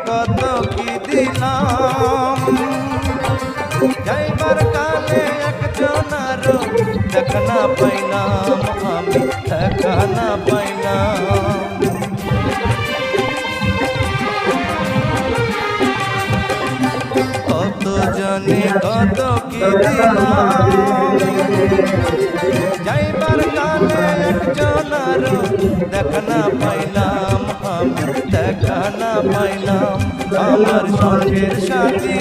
কত কি দিলাম যাইবার কালে একজনার দেখা না পাইলাম আমি দেখা না পাইলাম কত জানি কত কি দিলাম যাইবার কালে একজনার দেখা না পাইলাম আমি দেখা না পাইলাম আমার সঙ্গের সাথী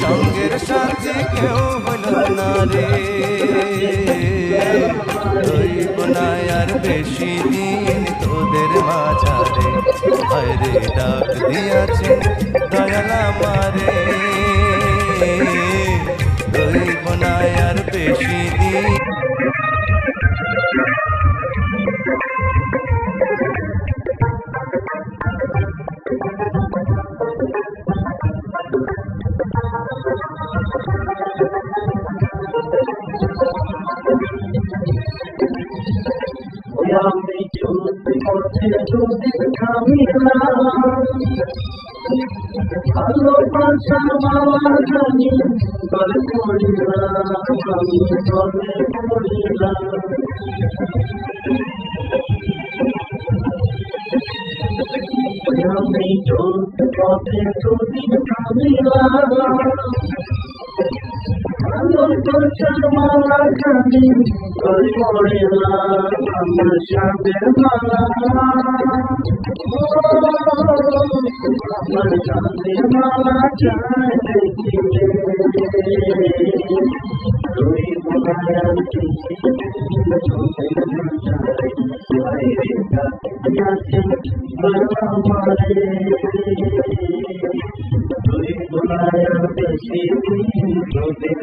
সঙ্গের সাথী কেউ হইল না রে হইব না আর বেশি দিন তোদের মাঝারে হরে ডাক দিয়াছে দয়াল আমারে হইব না আর বেশি দিন আমি চলতে পথে যদি থামিলাম ভালোবাসা মালা জানি গলে পড়িলাম আমি গলে পড়িলাম আমি চলতে পথে যদি থামিলাম ভালোবাসা মালা জানি গলে পড়িলাম আমার সাথের মালা আমার সাথের মালা চাই দেখিলে তুই বোনার তুই বোনার বেশি তোদের